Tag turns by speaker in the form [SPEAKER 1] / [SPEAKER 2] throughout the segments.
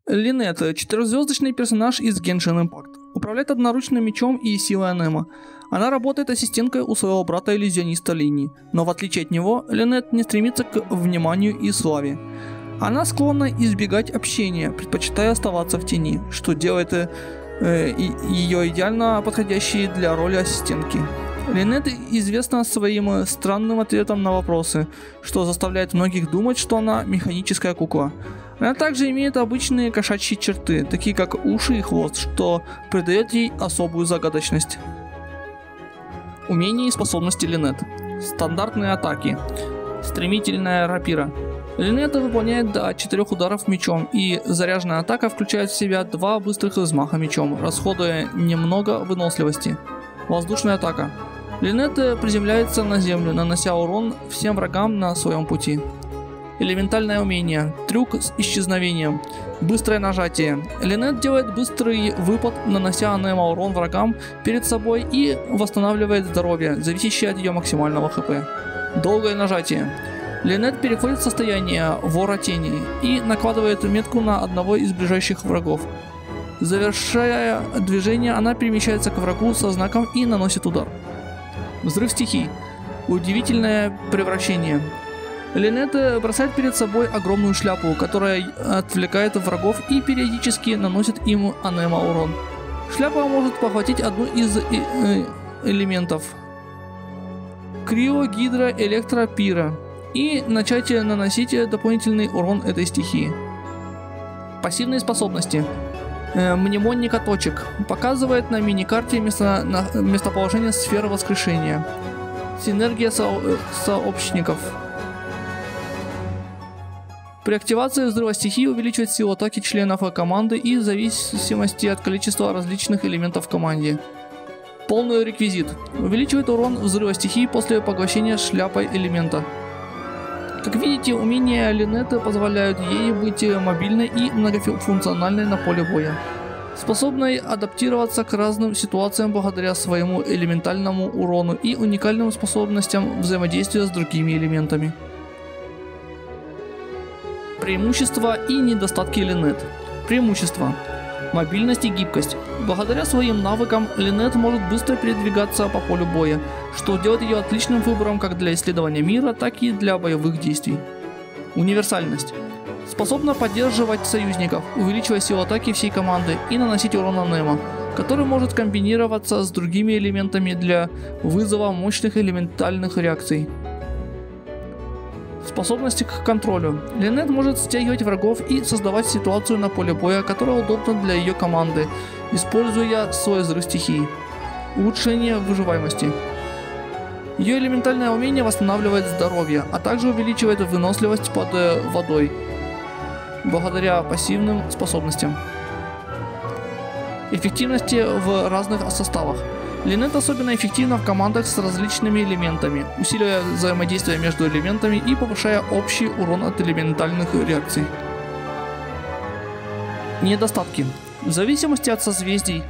[SPEAKER 1] Линет – 4-звездочный персонаж из Genshin Impact. Управляет одноручным мечом и силой Анема. Она работает ассистенткой у своего брата-иллюзиониста Линии, но в отличие от него, Линет не стремится к вниманию и славе. Она склонна избегать общения, предпочитая оставаться в тени, что делает ее идеально подходящей для роли ассистентки. Линет известна своим странным ответом на вопросы, что заставляет многих думать, что она механическая кукла. Она также имеет обычные кошачьи черты, такие как уши и хвост, что придает ей особую загадочность. Умения и способности Линет. Стандартные атаки. Стремительная рапира. Линет выполняет до 4 ударов мечом, и заряженная атака включает в себя 2 быстрых взмаха мечом, расходуя немного выносливости. Воздушная атака. Линет приземляется на землю, нанося урон всем врагам на своем пути. Элементальное умение. Трюк с исчезновением. Быстрое нажатие. Линет делает быстрый выпад, нанося Анема урон врагам перед собой и восстанавливает здоровье, зависящее от ее максимального хп. Долгое нажатие. Линет переходит в состояние вора тени и накладывает метку на одного из ближайших врагов. Завершая движение, она перемещается к врагу со знаком и наносит удар. Взрыв стихий. Удивительное превращение. Линет бросает перед собой огромную шляпу, которая отвлекает врагов и периодически наносит им Анема урон. Шляпа может похватить одну из элементов Крио, Гидра, Электро, Пира и начать наносить дополнительный урон этой стихии. Пассивные способности. Мнемоника точек. Показывает на миникарте местоположение сферы воскрешения. Синергия сообщников. При активации взрыва стихии увеличивает силу атаки членов команды и в зависимости от количества различных элементов в команде. Полный реквизит. Увеличивает урон взрыва стихии после поглощения шляпой элемента. Как видите, умения Линет позволяют ей быть мобильной и многофункциональной на поле боя, способной адаптироваться к разным ситуациям благодаря своему элементальному урону и уникальным способностям взаимодействия с другими элементами. Преимущества и недостатки Линет. Преимущества. Мобильность и гибкость. Благодаря своим навыкам Линет может быстро передвигаться по полю боя, что делает ее отличным выбором как для исследования мира, так и для боевых действий. Универсальность. Способна поддерживать союзников, увеличивая силу атаки всей команды и наносить урон Анема, который может комбинироваться с другими элементами для вызова мощных элементальных реакций. Способности к контролю. Линет может стягивать врагов и создавать ситуацию на поле боя, которая удобна для ее команды, используя свой взрыв стихии. Улучшение выживаемости. Ее элементальное умение восстанавливает здоровье, а также увеличивает выносливость под водой, благодаря пассивным способностям. Эффективности в разных составах. Линет особенно эффективна в командах с различными элементами, усиливая взаимодействие между элементами и повышая общий урон от элементальных реакций. Недостатки. В зависимости от созвездий,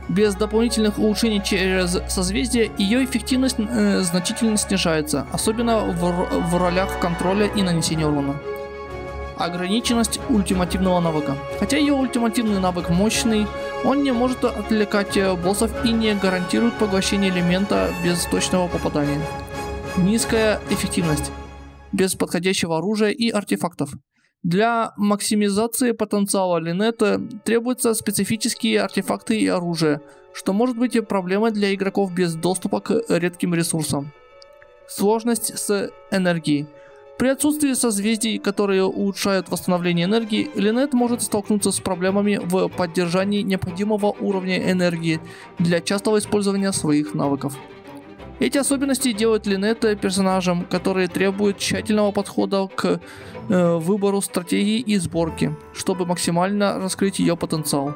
[SPEAKER 1] без дополнительных улучшений через созвездие, ее эффективность значительно снижается, особенно в ролях контроля и нанесения урона. Ограниченность ультимативного навыка. Хотя ее ультимативный навык мощный, он не может отвлекать боссов и не гарантирует поглощение элемента без точного попадания. Низкая эффективность. Без подходящего оружия и артефактов. Для максимизации потенциала Линет требуются специфические артефакты и оружие, что может быть проблемой для игроков без доступа к редким ресурсам. Сложность с энергией. При отсутствии созвездий, которые улучшают восстановление энергии, Линет может столкнуться с проблемами в поддержании необходимого уровня энергии для частого использования своих навыков. Эти особенности делают Линет персонажем, который требует тщательного подхода к выбору стратегии и сборки, чтобы максимально раскрыть ее потенциал.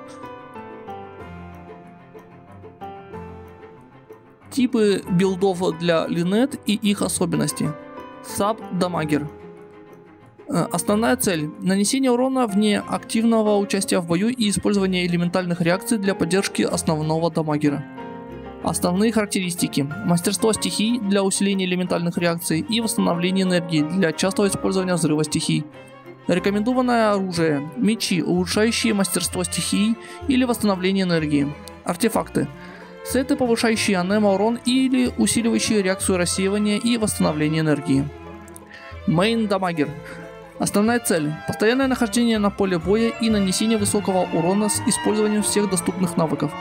[SPEAKER 1] Типы билдов для Линет и их особенности. Саб-дамагер. Основная цель – нанесение урона вне активного участия в бою и использование элементальных реакций для поддержки основного дамагера. Основные характеристики. Мастерство стихий для усиления элементальных реакций и восстановления энергии для частого использования взрыва стихий. Рекомендованное оружие. Мечи, улучшающие мастерство стихий или восстановление энергии. Артефакты. Сеты, повышающие анема-урон или усиливающие реакцию рассеивания и восстановления энергии. Мейн-дамагер. Основная цель – постоянное нахождение на поле боя и нанесение высокого урона с использованием всех доступных навыков.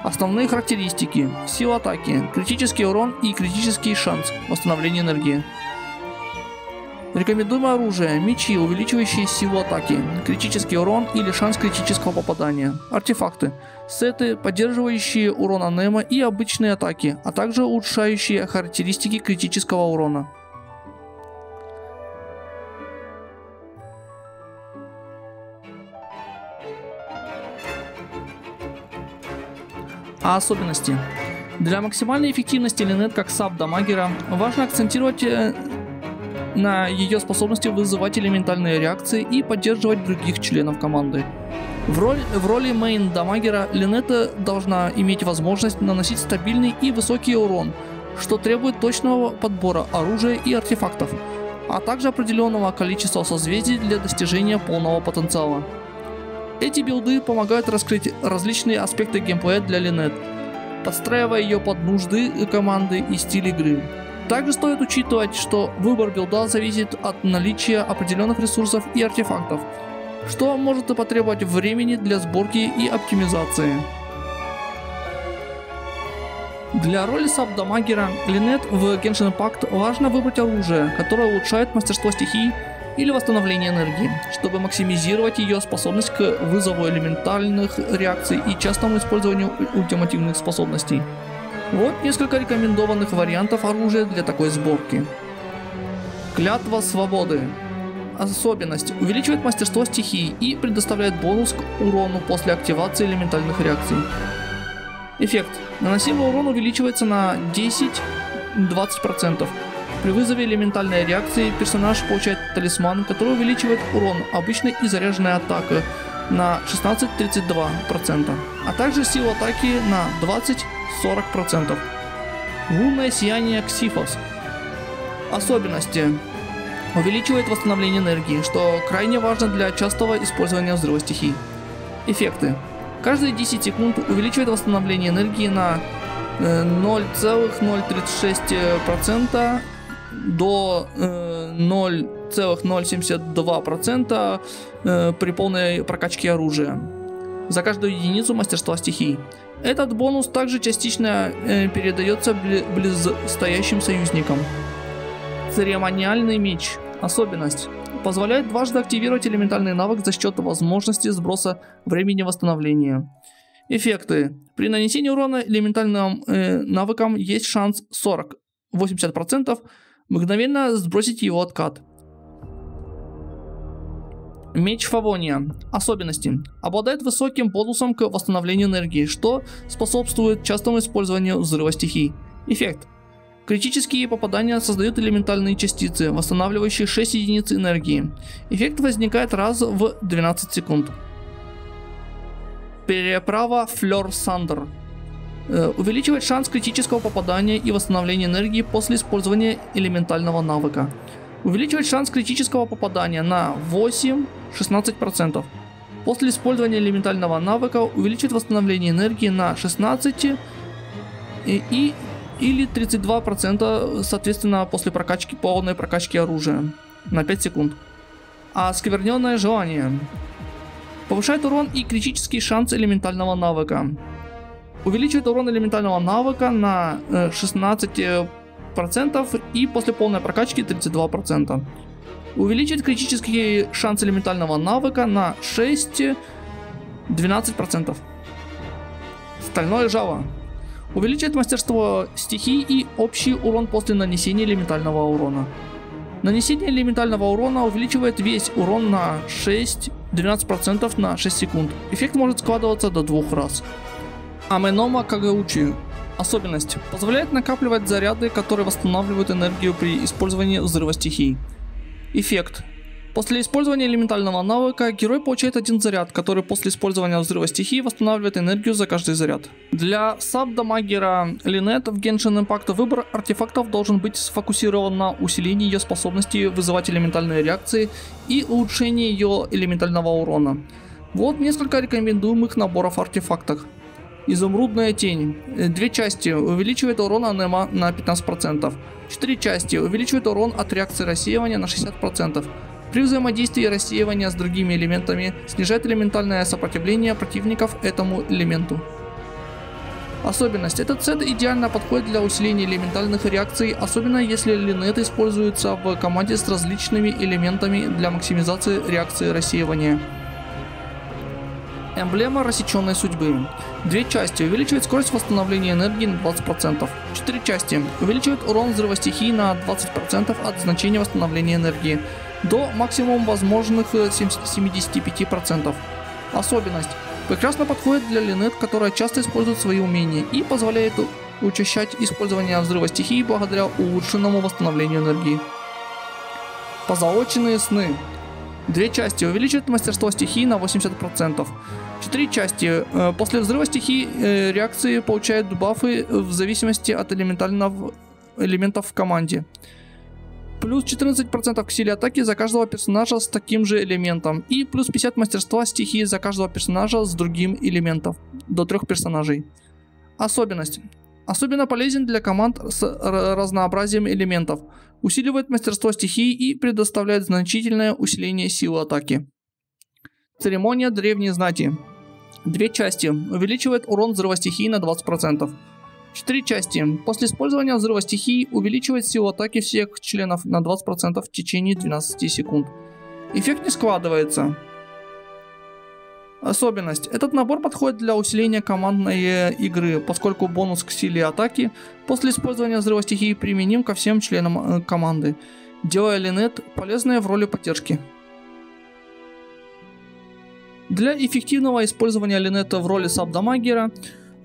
[SPEAKER 1] Основные характеристики – сила атаки, критический урон и критический шанс восстановления энергии. Рекомендуемое оружие – мечи, увеличивающие силу атаки, критический урон или шанс критического попадания. Артефакты – сеты, поддерживающие урон анема и обычные атаки, а также улучшающие характеристики критического урона. А особенности. Для максимальной эффективности Линет как саб-дамагера важно акцентировать на ее способности вызывать элементальные реакции и поддерживать других членов команды. В роли мейн-дамагера Линет должна иметь возможность наносить стабильный и высокий урон, что требует точного подбора оружия и артефактов, а также определенного количества созвездий для достижения полного потенциала. Эти билды помогают раскрыть различные аспекты геймплея для Линет, подстраивая ее под нужды команды и стиль игры. Также стоит учитывать, что выбор билда зависит от наличия определенных ресурсов и артефактов, что может потребовать времени для сборки и оптимизации. Для роли саб-дамагера Линет в Genshin Impact важно выбрать оружие, которое улучшает мастерство стихий или восстановление энергии, чтобы максимизировать ее способность к вызову элементальных реакций и частому использованию ультимативных способностей. Вот несколько рекомендованных вариантов оружия для такой сборки. Клятва свободы. Особенность. Увеличивает мастерство стихий и предоставляет бонус к урону после активации элементальных реакций. Эффект. Наносимый урон увеличивается на 10-20%. При вызове элементальной реакции персонаж получает талисман, который увеличивает урон обычной и заряженной атаки на 16-32%, а также силу атаки на 20-40%. Лунное сияние Ксифос. Особенности. Увеличивает восстановление энергии, что крайне важно для частого использования взрыва стихий. Эффекты. Каждые 10 секунд увеличивает восстановление энергии на 0,036% до 0,072% при полной прокачке оружия за каждую единицу мастерства стихий. Этот бонус также частично передается близстоящим союзникам. Церемониальный меч. Особенность. Позволяет дважды активировать элементальный навык за счет возможности сброса времени восстановления. Эффекты. При нанесении урона элементальным навыкам есть шанс 40-80% мгновенно сбросить его откат. Меч Фавония. Особенности. Обладает высоким бонусом к восстановлению энергии, что способствует частому использованию взрыва стихий. Эффект. Критические попадания создают элементальные частицы, восстанавливающие 6 единиц энергии. Эффект возникает раз в 12 секунд. Переправа Флёр Сандер. Увеличивает шанс критического попадания и восстановления энергии после использования элементального навыка. Увеличивает шанс критического попадания на 8-16%. После использования элементального навыка увеличивает восстановление энергии на 16 или 32%, соответственно, после полной прокачки оружия на 5 секунд. Оскверненное желание. Повышает урон и критический шанс элементального навыка. Увеличивает урон элементального навыка на 16% и после полной прокачки 32%. Увеличивает критический шанс элементального навыка на 6-12%. Стальное жало. Увеличивает мастерство стихий и общий урон после нанесения элементального урона. Нанесение элементального урона увеличивает весь урон на 6-12% на 6 секунд. Эффект может складываться до 2 раз. Аменома Кагаучи. Особенность. Позволяет накапливать заряды, которые восстанавливают энергию при использовании взрыва стихий. Эффект. После использования элементального навыка герой получает один заряд, который после использования взрыва стихии восстанавливает энергию за каждый заряд. Для саб-дамагера Линет в Genshin Impact выбор артефактов должен быть сфокусирован на усилении ее способности вызывать элементальные реакции и улучшении ее элементального урона. Вот несколько рекомендуемых наборов артефактов. Изумрудная тень. 2 части. Увеличивает урон анема на 15%. 4 части. Увеличивает урон от реакции рассеивания на 60%. При взаимодействии рассеивания с другими элементами снижает элементальное сопротивление противников этому элементу. Особенность. Этот сет идеально подходит для усиления элементальных реакций, особенно если Линет используется в команде с различными элементами для максимизации реакции рассеивания. Эмблема рассеченной судьбы. 2 части. Увеличивает скорость восстановления энергии на 20%. 4 части. Увеличивает урон взрыва стихии на 20% от значения восстановления энергии до максимум возможных 75%. Особенность. Прекрасно подходит для Линет, которая часто использует свои умения и позволяет учащать использование взрыва стихии благодаря улучшенному восстановлению энергии. Позолоченные сны. 2 части. Увеличивает мастерство стихии на 80%. 4 части. После взрыва стихии реакции получают бафы в зависимости от элементов в команде. Плюс 14% к силе атаки за каждого персонажа с таким же элементом. И плюс 50 мастерства стихии за каждого персонажа с другим элементом. До 3 персонажей. Особенность. Особенно полезен для команд с разнообразием элементов. Усиливает мастерство стихии и предоставляет значительное усиление силы атаки. Церемония древней знати. 2 части. Увеличивает урон взрыва стихии на 20%. 4 части. После использования взрыва стихии увеличивает силу атаки всех членов на 20% в течение 12 секунд. Эффект не складывается. Особенность. Этот набор подходит для усиления командной игры, поскольку бонус к силе атаки после использования взрыва стихии применим ко всем членам команды, делая Линет полезной в роли поддержки. Для эффективного использования Линета в роли саб-дамагера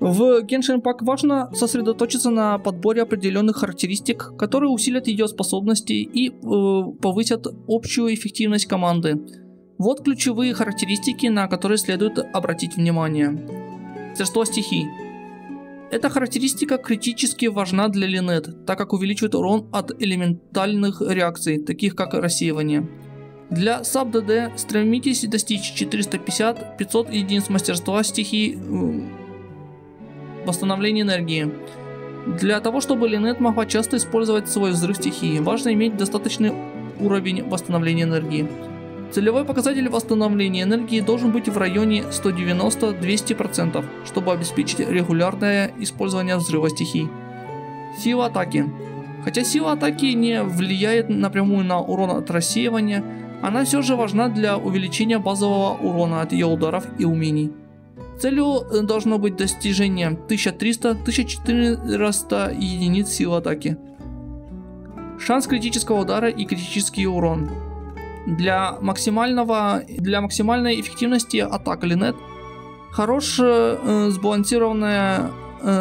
[SPEAKER 1] в Genshin Impact важно сосредоточиться на подборе определенных характеристик, которые усилят ее способности и повысят общую эффективность команды. Вот ключевые характеристики, на которые следует обратить внимание. Мастерство стихий. Эта характеристика критически важна для Линет, так как увеличивает урон от элементальных реакций, таких как рассеивание. Для саб-ДД стремитесь достичь 450-500 единиц мастерства стихий восстановления энергии. Для того, чтобы Линет могла часто использовать свой взрыв стихии, важно иметь достаточный уровень восстановления энергии. Целевой показатель восстановления энергии должен быть в районе 190-200%, чтобы обеспечить регулярное использование взрыва стихий. Сила атаки. Хотя сила атаки не влияет напрямую на урон от рассеивания, она все же важна для увеличения базового урона от ее ударов и умений. Целью должно быть достижение 1300-1400 единиц силы атаки. Шанс критического удара и критический урон. Для максимальной эффективности атак Линет сбалансированное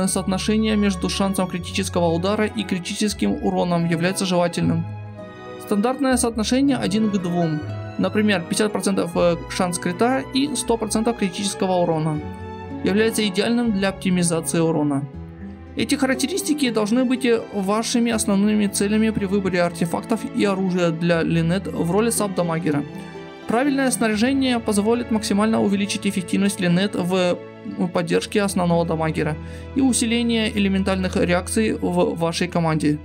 [SPEAKER 1] соотношение между шансом критического удара и критическим уроном является желательным. Стандартное соотношение 1 к 2. Например, 50% шанс крита и 100% критического урона является идеальным для оптимизации урона. Эти характеристики должны быть вашими основными целями при выборе артефактов и оружия для Линет в роли саб-дамагера. Правильное снаряжение позволит максимально увеличить эффективность Линет в поддержке основного дамагера и усиление элементальных реакций в вашей команде.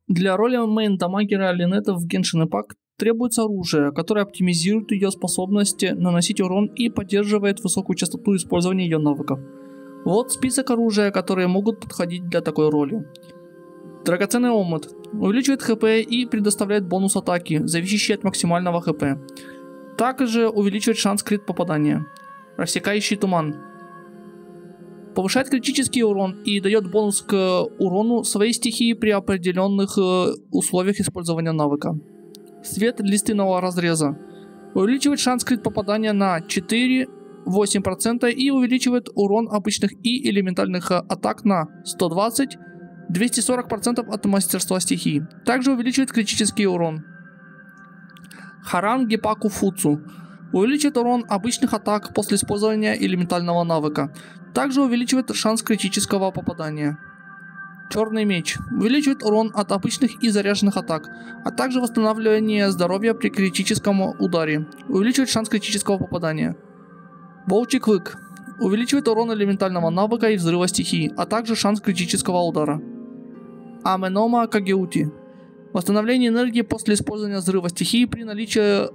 [SPEAKER 1] Для роли мейн-дамагера Линет в Genshin Impact требуется оружие, которое оптимизирует ее способности наносить урон и поддерживает высокую частоту использования ее навыков. Вот список оружия, которые могут подходить для такой роли. Драгоценный омут. Увеличивает хп и предоставляет бонус атаки, зависящий от максимального хп. Также увеличивает шанс крит попадания. Рассекающий туман. Повышает критический урон и дает бонус к урону своей стихии при определенных условиях использования навыка. Свет лиственного разреза. Увеличивает шанс крит попадания на 4-8% и увеличивает урон обычных и элементальных атак на 120-240% от мастерства стихии. Также увеличивает критический урон. Харан Гипаку Фуцу. Увеличивает урон обычных атак после использования элементального навыка. Также увеличивает шанс критического попадания. Черный меч. Увеличивает урон от обычных и заряженных атак, а также восстанавливание здоровья при критическом ударе. Увеличивает шанс критического попадания. Волчий клык. Увеличивает урон элементального навыка и взрыва стихии, а также шанс критического удара. Аменома Кагеути. Восстановление энергии после использования взрыва стихии при наличии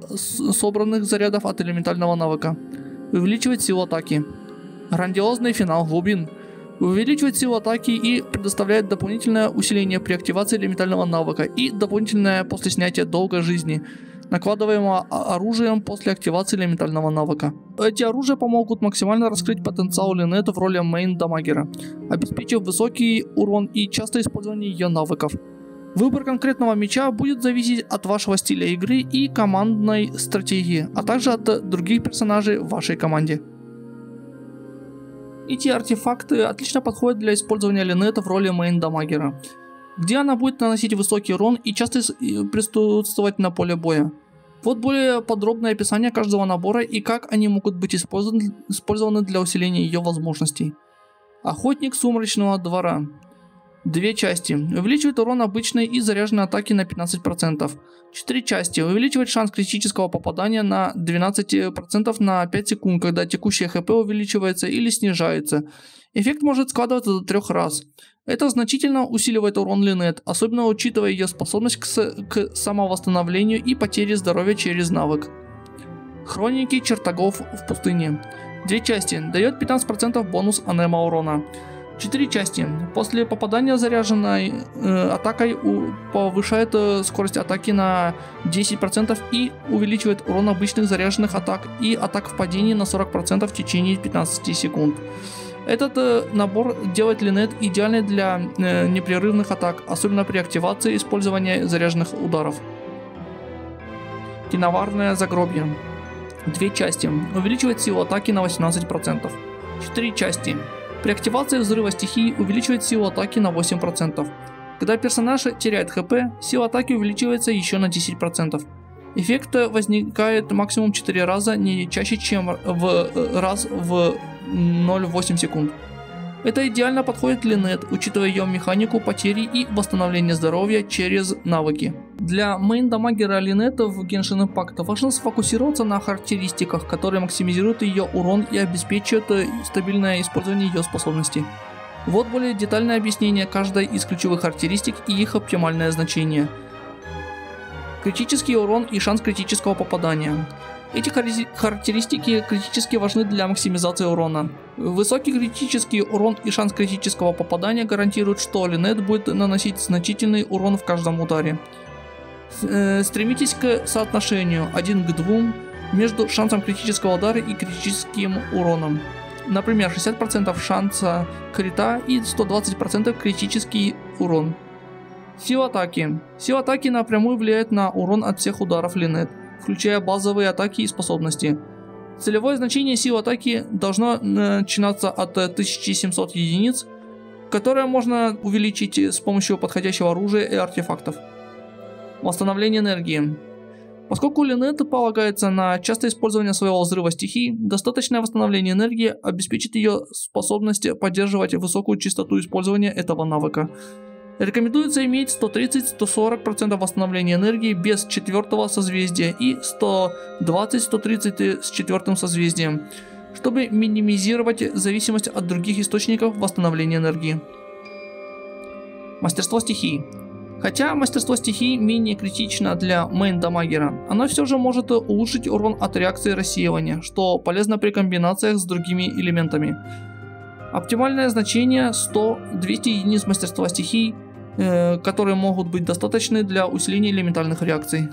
[SPEAKER 1] собранных зарядов от элементального навыка. Увеличивает силу атаки. Грандиозный финал глубин. Увеличивает силу атаки и предоставляет дополнительное усиление при активации элементального навыка и дополнительное после снятия долга жизни, накладываемого оружием после активации элементального навыка. Эти оружия помогут максимально раскрыть потенциал Линет в роли мейн-дамагера, обеспечив высокий урон и частое использование ее навыков. Выбор конкретного меча будет зависеть от вашего стиля игры и командной стратегии, а также от других персонажей в вашей команде. Эти артефакты отлично подходят для использования Линет в роли мейн-дамагера, где она будет наносить высокий урон и часто присутствовать на поле боя. Вот более подробное описание каждого набора и как они могут быть использованы для усиления ее возможностей. Охотник Сумрачного Двора. 2 части. Увеличивает урон обычной и заряженной атаки на 15%. 4 части. Увеличивает шанс критического попадания на 12% на 5 секунд, когда текущее хп увеличивается или снижается. Эффект может складываться до 3 раз. Это значительно усиливает урон Линет, особенно учитывая ее способность к самовосстановлению и потере здоровья через навык. Хроники чертогов в пустыне. 2 части. Дает 15% бонус анема урона. 4 части. После попадания заряженной атакой повышает скорость атаки на 10% и увеличивает урон обычных заряженных атак и атак в падении на 40% в течение 15 секунд. Этот набор делает Линет идеальной для непрерывных атак, особенно при активации использования заряженных ударов. Киноварное загробье. 2 части. Увеличивает силу атаки на 18%. 4 части. При активации взрыва стихии увеличивает силу атаки на 8%. Когда персонаж теряет хп, сила атаки увеличивается еще на 10%. Эффект возникает максимум 4 раза, не чаще, чем раз в 0,8 секунд. Это идеально подходит Линет, учитывая ее механику потери и восстановления здоровья через навыки. Для мейн-дамагера Линет в Genshin Impact важно сфокусироваться на характеристиках, которые максимизируют ее урон и обеспечивают стабильное использование ее способностей. Вот более детальное объяснение каждой из ключевых характеристик и их оптимальное значение. Критический урон и шанс критического попадания. Эти характеристики критически важны для максимизации урона. Высокий критический урон и шанс критического попадания гарантируют, что Линет будет наносить значительный урон в каждом ударе. Стремитесь к соотношению 1 к 2 между шансом критического удара и критическим уроном. Например, 60% шанса крита и 120% критический урон. Сила атаки. Сила атаки напрямую влияет на урон от всех ударов Линет, включая базовые атаки и способности. Целевое значение силы атаки должно начинаться от 1700 единиц, которое можно увеличить с помощью подходящего оружия и артефактов. Восстановление энергии. Поскольку Линет полагается на частое использование своего взрыва стихий, достаточное восстановление энергии обеспечит ее способность поддерживать высокую частоту использования этого навыка. Рекомендуется иметь 130-140% восстановления энергии без 4-го созвездия и 120-130 с 4-м созвездием, чтобы минимизировать зависимость от других источников восстановления энергии. Мастерство стихий. Хотя мастерство стихий менее критично для мейн-дамагера, оно все же может улучшить урон от реакции рассеивания, что полезно при комбинациях с другими элементами. Оптимальное значение 100-200 единиц мастерства стихий, которые могут быть достаточны для усиления элементальных реакций.